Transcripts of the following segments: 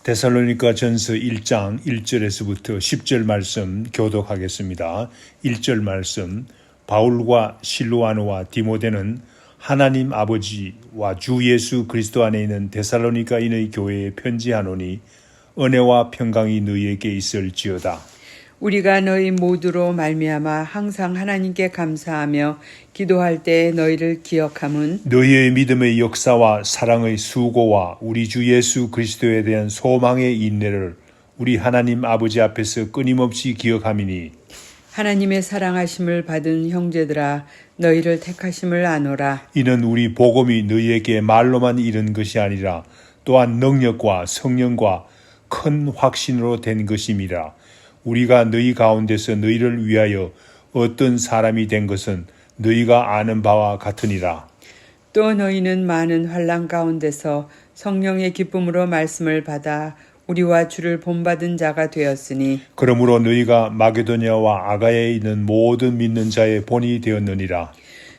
데살로니가 전서 1장 1절에서부터 10절 말씀 교독하겠습니다. 1절 말씀. 바울과 실로아노와 디모데는 하나님 아버지와 주 예수 그리스도 안에 있는 데살로니가인의 교회에 편지하노니 은혜와 평강이 너희에게 있을지어다. 우리가 너희 모두로 말미암아 항상 하나님께 감사하며 기도할 때 너희를 기억함은 너희의 믿음의 역사와 사랑의 수고와 우리 주 예수 그리스도에 대한 소망의 인내를 우리 하나님 아버지 앞에서 끊임없이 기억함이니 하나님의 사랑하심을 받은 형제들아 너희를 택하심을 아노라. 이는 우리 복음이 너희에게 말로만 이른 것이 아니라 또한 능력과 성령과 큰 확신으로 된 것임이라. 우리가 너희 가운데서 너희를 위하여 어떤 사람이 된 것은 너희가 아는 바와 같으니라. 또 너희는 많은 환난 가운데서 성령의 기쁨으로 말씀을 받아 우리와 주를 본받은 자가 되었으니 그러므로 너희가 마게도냐와 아가야에 있는 모든 믿는 자의 본이 되었느니라.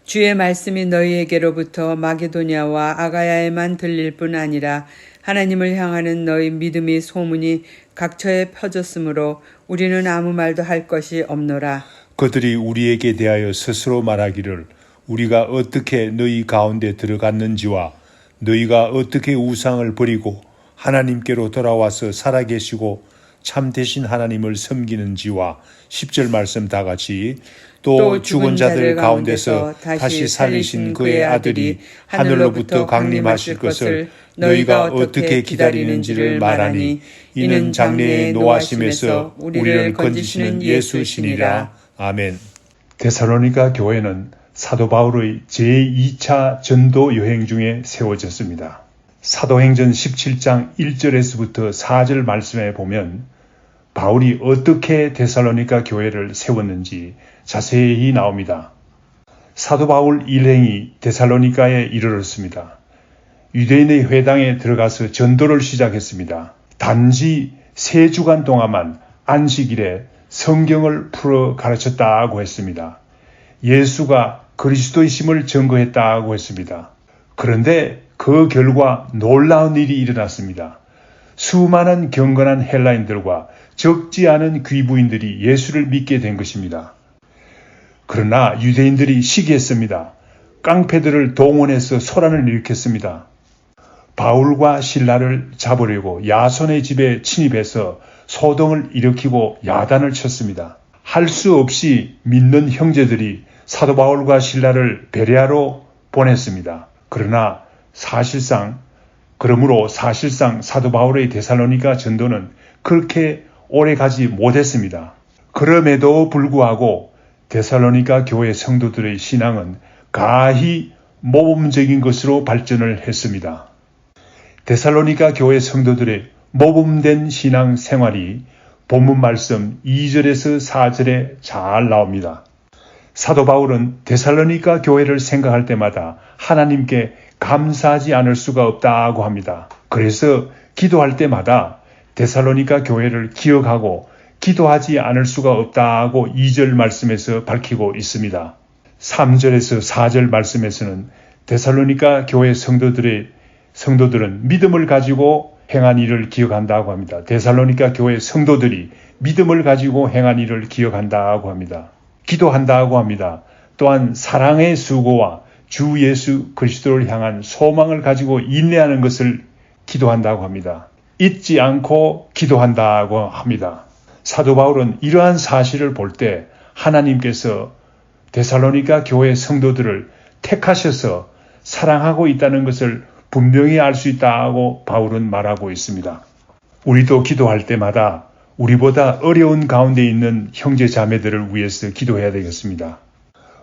주의 말씀이 너희에게로부터 마게도냐와 아가야에만 들릴 뿐 아니라 하나님을 향하는 너희 믿음이 소문이 각처에 퍼졌으므로 우리는 아무 말도 할 것이 없노라. 그들이 우리에게 대하여 스스로 말하기를 우리가 어떻게 너희 가운데 들어갔는지와 너희가 어떻게 우상을 버리고 하나님께로 돌아와서 살아계시고 참되신 하나님을 섬기는지와 10절 말씀 다 같이 또 죽은 자들 가운데서 다시 살리신 그의 아들이 하늘로부터 강림하실 것을 너희가 어떻게 기다리는지를 말하니 이는 장래의 노하심에서 우리를 건지시는 예수시니라. 아멘. 데살로니가 교회는 사도 바울의 제2차 전도 여행 중에 세워졌습니다. 사도행전 17장 1절에서부터 4절 말씀에 보면 바울이 어떻게 데살로니가 교회를 세웠는지 자세히 나옵니다. 사도 바울 일행이 데살로니가에 이르렀습니다. 유대인의 회당에 들어가서 전도를 시작했습니다. 단지 3주간 동안만 안식일에 성경을 풀어 가르쳤다고 했습니다. 예수가 그리스도이심을 증거했다고 했습니다. 그런데 그 결과 놀라운 일이 일어났습니다. 수많은 경건한 헬라인들과 적지 않은 귀부인들이 예수를 믿게 된 것입니다. 그러나 유대인들이 시기했습니다. 깡패들을 동원해서 소란을 일으켰습니다. 바울과 실라를 잡으려고 야손의 집에 침입해서 소동을 일으키고 야단을 쳤습니다. 할 수 없이 믿는 형제들이 사도 바울과 실라를 베레아로 보냈습니다. 그러므로 사실상 사도 바울의 데살로니가 전도는 그렇게 오래 가지 못했습니다. 그럼에도 불구하고 데살로니가 교회 성도들의 신앙은 가히 모범적인 것으로 발전을 했습니다. 데살로니가 교회 성도들의 모범된 신앙 생활이 본문 말씀 2절에서 4절에 잘 나옵니다. 사도 바울은 데살로니가 교회를 생각할 때마다 하나님께 감사하지 않을 수가 없다고 합니다. 그래서 기도할 때마다 데살로니가 교회를 기억하고 기도하지 않을 수가 없다고 2절 말씀에서 밝히고 있습니다. 3절에서 4절 말씀에서는 데살로니가 교회 성도들은 믿음을 가지고 행한 일을 기억한다고 합니다. 데살로니가 교회 성도들이 믿음을 가지고 행한 일을 기억한다고 합니다. 기도한다고 합니다. 또한 사랑의 수고와 주 예수 그리스도를 향한 소망을 가지고 인내하는 것을 기도한다고 합니다. 잊지 않고 기도한다고 합니다. 사도 바울은 이러한 사실을 볼 때 하나님께서 데살로니가 교회 성도들을 택하셔서 사랑하고 있다는 것을 분명히 알 수 있다고 바울은 말하고 있습니다. 우리도 기도할 때마다 우리보다 어려운 가운데 있는 형제 자매들을 위해서 기도해야 되겠습니다.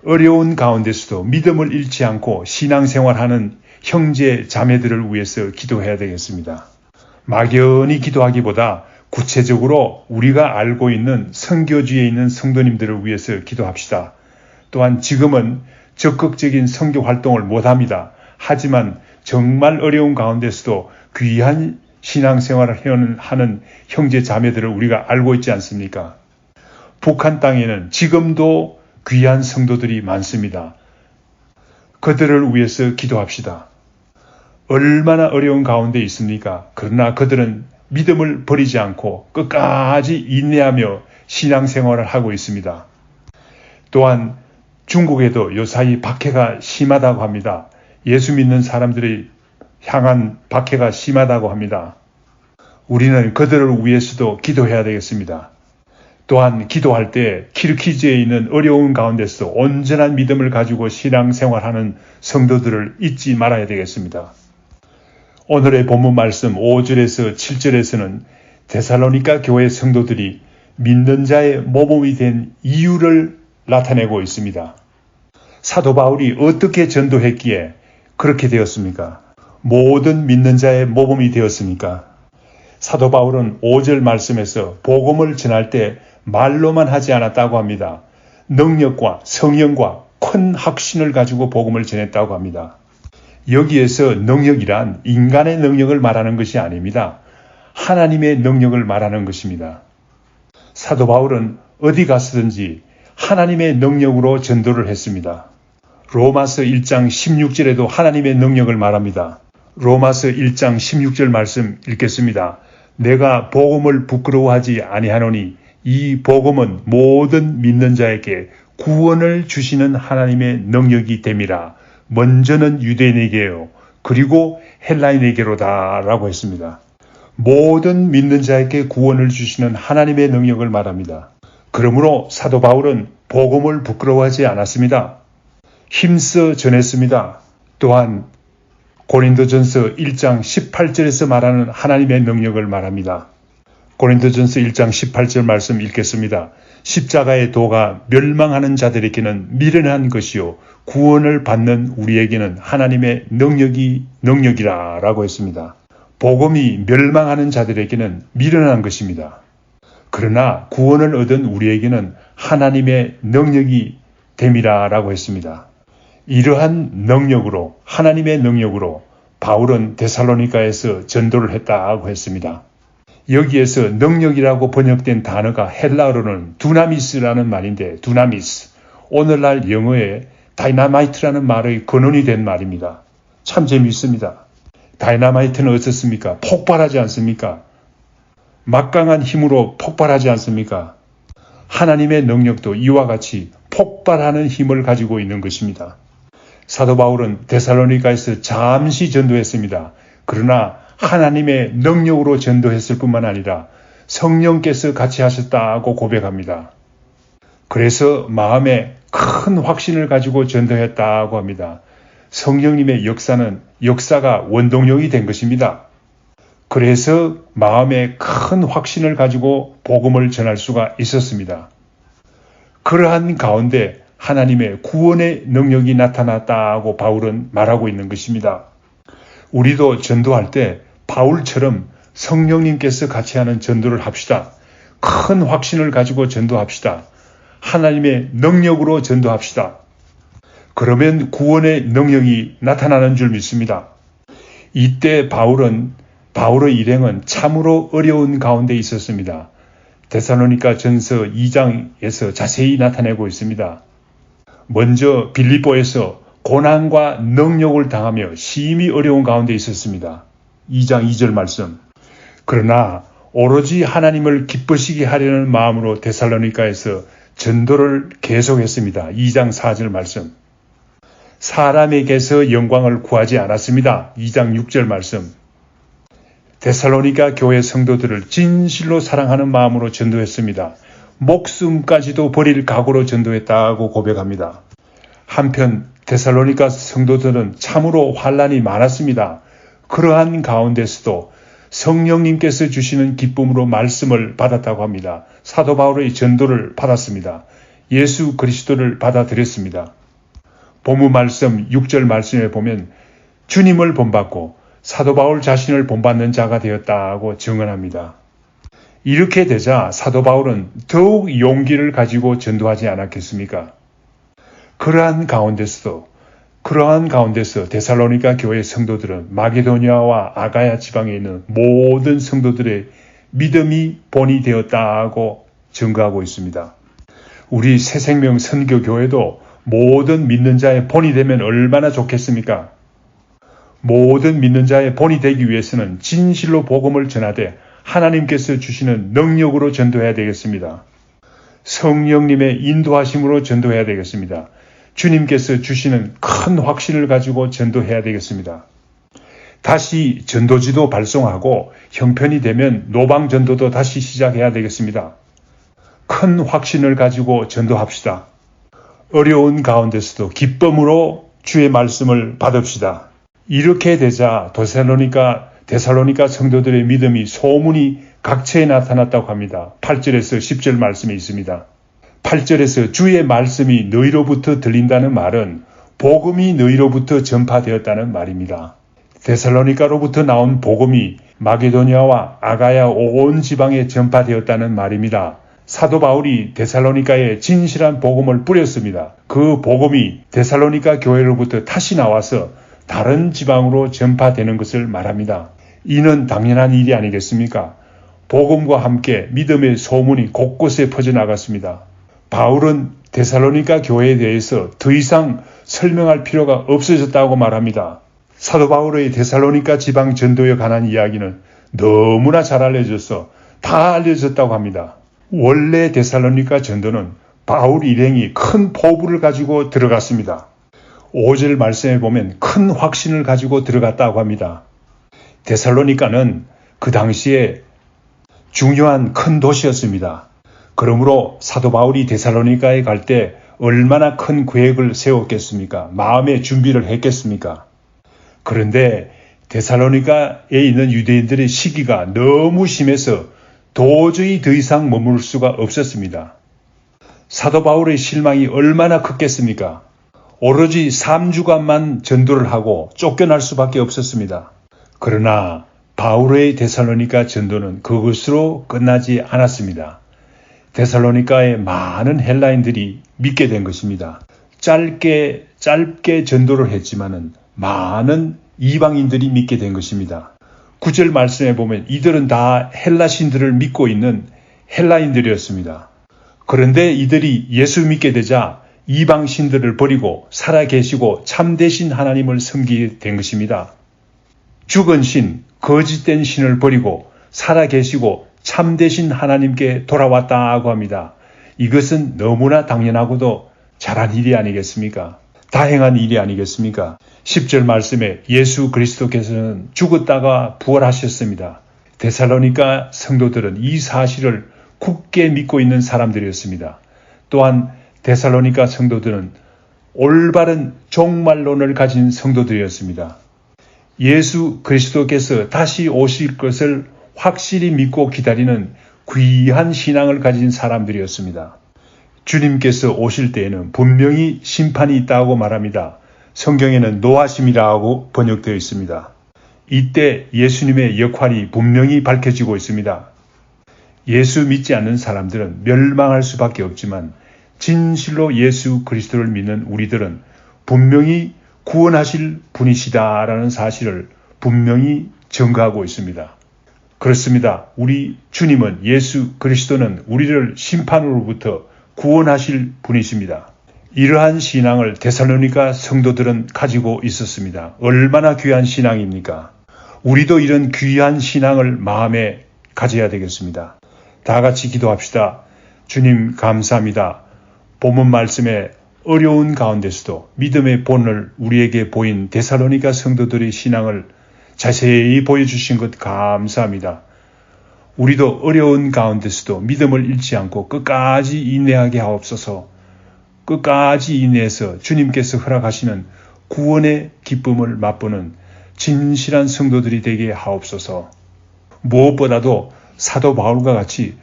어려운 가운데서도 믿음을 잃지 않고 신앙생활하는 형제 자매들을 위해서 기도해야 되겠습니다. 막연히 기도하기보다 구체적으로 우리가 알고 있는 선교지에 있는 성도님들을 위해서 기도합시다. 또한 지금은 적극적인 선교 활동을 못합니다. 하지만 정말 어려운 가운데서도 귀한 신앙생활을 하는 형제 자매들을 우리가 알고 있지 않습니까? 북한 땅에는 지금도 귀한 성도들이 많습니다. 그들을 위해서 기도합시다. 얼마나 어려운 가운데 있습니까? 그러나 그들은 믿음을 버리지 않고 끝까지 인내하며 신앙생활을 하고 있습니다. 또한 중국에도 요사이 박해가 심하다고 합니다. 예수 믿는 사람들이 향한 박해가 심하다고 합니다. 우리는 그들을 위해서도 기도해야 되겠습니다. 또한 기도할 때 키르키즈에 있는 어려운 가운데서 온전한 믿음을 가지고 신앙생활하는 성도들을 잊지 말아야 되겠습니다. 오늘의 본문 말씀 5절에서 7절에서는 데살로니가 교회 성도들이 믿는 자의 모범이 된 이유를 나타내고 있습니다. 사도 바울이 어떻게 전도했기에 그렇게 되었습니까? 모든 믿는 자의 모범이 되었습니까? 사도 바울은 5절 말씀에서 복음을 전할 때 말로만 하지 않았다고 합니다. 능력과 성령과 큰 확신을 가지고 복음을 전했다고 합니다. 여기에서 능력이란 인간의 능력을 말하는 것이 아닙니다. 하나님의 능력을 말하는 것입니다. 사도 바울은 어디 갔든지 하나님의 능력으로 전도를 했습니다. 로마서 1장 16절에도 하나님의 능력을 말합니다. 로마서 1장 16절 말씀 읽겠습니다. 내가 복음을 부끄러워하지 아니하노니 이 복음은 모든 믿는 자에게 구원을 주시는 하나님의 능력이 됨이라. 먼저는 유대인에게요. 그리고 헬라인에게로다 라고 했습니다. 모든 믿는 자에게 구원을 주시는 하나님의 능력을 말합니다. 그러므로 사도 바울은 복음을 부끄러워하지 않았습니다. 힘써 전했습니다. 또한 고린도전서 1장 18절에서 말하는 하나님의 능력을 말합니다. 고린도전서 1장 18절 말씀 읽겠습니다. 십자가의 도가 멸망하는 자들에게는 미련한 것이요 구원을 받는 우리에게는 하나님의 능력이라 라고 했습니다. 복음이 멸망하는 자들에게는 미련한 것입니다. 그러나 구원을 얻은 우리에게는 하나님의 능력이 됨이라 라고 했습니다. 이러한 능력으로 하나님의 능력으로 바울은 데살로니가에서 전도를 했다고 했습니다. 여기에서 능력이라고 번역된 단어가 헬라어로는 두나미스라는 말인데 두나미스 오늘날 영어에 다이나마이트라는 말의 근원이 된 말입니다. 참 재미있습니다. 다이나마이트는 어떻습니까? 폭발하지 않습니까? 막강한 힘으로 폭발하지 않습니까? 하나님의 능력도 이와 같이 폭발하는 힘을 가지고 있는 것입니다. 사도 바울은 데살로니가에서 잠시 전도했습니다. 그러나 하나님의 능력으로 전도했을 뿐만 아니라 성령께서 같이 하셨다고 고백합니다. 그래서 마음에 큰 확신을 가지고 전도했다고 합니다. 성령님의 역사가 원동력이 된 것입니다. 그래서 마음에 큰 확신을 가지고 복음을 전할 수가 있었습니다. 그러한 가운데 하나님의 구원의 능력이 나타났다고 바울은 말하고 있는 것입니다. 우리도 전도할 때 바울처럼 성령님께서 같이 하는 전도를 합시다. 큰 확신을 가지고 전도합시다. 하나님의 능력으로 전도합시다. 그러면 구원의 능력이 나타나는 줄 믿습니다. 이때 바울의 일행은 참으로 어려운 가운데 있었습니다. 데살로니가 전서 2장에서 자세히 나타내고 있습니다. 먼저 빌립보에서 고난과 능욕을 당하며 심히 어려운 가운데 있었습니다. 2장 2절 말씀. 그러나 오로지 하나님을 기쁘시게 하려는 마음으로 데살로니가에서 전도를 계속했습니다. 2장 4절 말씀. 사람에게서 영광을 구하지 않았습니다. 2장 6절 말씀. 데살로니가 교회 성도들을 진실로 사랑하는 마음으로 전도했습니다. 목숨까지도 버릴 각오로 전도했다고 고백합니다. 한편 데살로니가 성도들은 참으로 환난이 많았습니다. 그러한 가운데서도 성령님께서 주시는 기쁨으로 말씀을 받았다고 합니다. 사도 바울의 전도를 받았습니다. 예수 그리스도를 받아들였습니다. 본문 말씀 6절 말씀에 보면 주님을 본받고 사도 바울 자신을 본받는 자가 되었다고 증언합니다. 이렇게 되자 사도 바울은 더욱 용기를 가지고 전도하지 않았겠습니까? 그러한 가운데서 데살로니가 교회 성도들은 마게도니아와 아가야 지방에 있는 모든 성도들의 믿음이 본이 되었다고 증거하고 있습니다. 우리 새생명 선교교회도 모든 믿는 자의 본이 되면 얼마나 좋겠습니까? 모든 믿는 자의 본이 되기 위해서는 진실로 복음을 전하되 하나님께서 주시는 능력으로 전도해야 되겠습니다. 성령님의 인도하심으로 전도해야 되겠습니다. 주님께서 주시는 큰 확신을 가지고 전도해야 되겠습니다. 다시 전도지도 발송하고 형편이 되면 노방전도도 다시 시작해야 되겠습니다. 큰 확신을 가지고 전도합시다. 어려운 가운데서도 기쁨으로 주의 말씀을 받읍시다. 이렇게 되자 데살로니가 성도들의 믿음이 소문이 각처에 나타났다고 합니다. 8절에서 10절 말씀에 있습니다. 8절에서 주의 말씀이 너희로부터 들린다는 말은 복음이 너희로부터 전파되었다는 말입니다. 데살로니가로부터 나온 복음이 마게도니아와 아가야 온 지방에 전파되었다는 말입니다. 사도 바울이 데살로니가에 진실한 복음을 뿌렸습니다. 그 복음이 데살로니가 교회로부터 다시 나와서 다른 지방으로 전파되는 것을 말합니다. 이는 당연한 일이 아니겠습니까? 복음과 함께 믿음의 소문이 곳곳에 퍼져나갔습니다. 바울은 데살로니가 교회에 대해서 더 이상 설명할 필요가 없어졌다고 말합니다. 사도 바울의 데살로니가 지방 전도에 관한 이야기는 너무나 잘 알려져서 다 알려졌다고 합니다. 원래 데살로니가 전도는 바울 일행이 큰 포부를 가지고 들어갔습니다. 5절 말씀에 보면 큰 확신을 가지고 들어갔다고 합니다. 데살로니가는 그 당시에 중요한 큰 도시였습니다. 그러므로 사도 바울이 데살로니가에 갈 때 얼마나 큰 계획을 세웠겠습니까? 마음의 준비를 했겠습니까? 그런데 데살로니가에 있는 유대인들의 시기가 너무 심해서 도저히 더 이상 머물 수가 없었습니다. 사도 바울의 실망이 얼마나 컸겠습니까? 오로지 3주간만 전도를 하고 쫓겨날 수밖에 없었습니다. 그러나 바울의 데살로니가 전도는 그것으로 끝나지 않았습니다. 데살로니가의 많은 헬라인들이 믿게 된 것입니다. 짧게 전도를 했지만은 많은 이방인들이 믿게 된 것입니다. 9절 말씀에 보면 이들은 다 헬라 신들을 믿고 있는 헬라인들이었습니다. 그런데 이들이 예수 믿게 되자 이방 신들을 버리고 살아계시고 참되신 하나님을 섬기게 된 것입니다. 죽은 신, 거짓된 신을 버리고 살아계시고 참되신 하나님께 돌아왔다고 합니다. 이것은 너무나 당연하고도 잘한 일이 아니겠습니까? 다행한 일이 아니겠습니까? 10절 말씀에 예수 그리스도께서는 죽었다가 부활하셨습니다. 데살로니가 성도들은 이 사실을 굳게 믿고 있는 사람들이었습니다. 또한 데살로니가 성도들은 올바른 종말론을 가진 성도들이었습니다. 예수 그리스도께서 다시 오실 것을 확실히 믿고 기다리는 귀한 신앙을 가진 사람들이었습니다. 주님께서 오실 때에는 분명히 심판이 있다고 말합니다. 성경에는 노하심이라고 번역되어 있습니다. 이때 예수님의 역할이 분명히 밝혀지고 있습니다. 예수 믿지 않는 사람들은 멸망할 수밖에 없지만 진실로 예수 그리스도를 믿는 우리들은 분명히 구원하실 분이시다라는 사실을 분명히 증거하고 있습니다. 그렇습니다. 우리 주님은 예수 그리스도는 우리를 심판으로부터 구원하실 분이십니다. 이러한 신앙을 데살로니가 성도들은 가지고 있었습니다. 얼마나 귀한 신앙입니까? 우리도 이런 귀한 신앙을 마음에 가져야 되겠습니다. 다 같이 기도합시다. 주님 감사합니다. 본문 말씀에 어려운 가운데서도 믿음의 본을 우리에게 보인 데살로니가 성도들의 신앙을 자세히 보여주신 것 감사합니다. 우리도 어려운 가운데서도 믿음을 잃지 않고 끝까지 인내하게 하옵소서. 끝까지 인내해서 주님께서 허락하시는 구원의 기쁨을 맛보는 진실한 성도들이 되게 하옵소서. 무엇보다도 사도 바울과 같이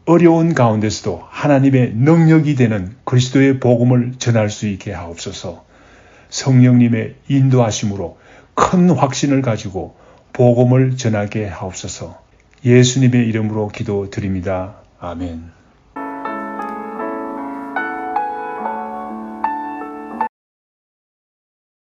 어려운 가운데서도 하나님의 능력이 되는 그리스도의 복음을 전할 수 있게 하옵소서. 성령님의 인도하심으로 큰 확신을 가지고 복음을 전하게 하옵소서. 예수님의 이름으로 기도드립니다. 아멘.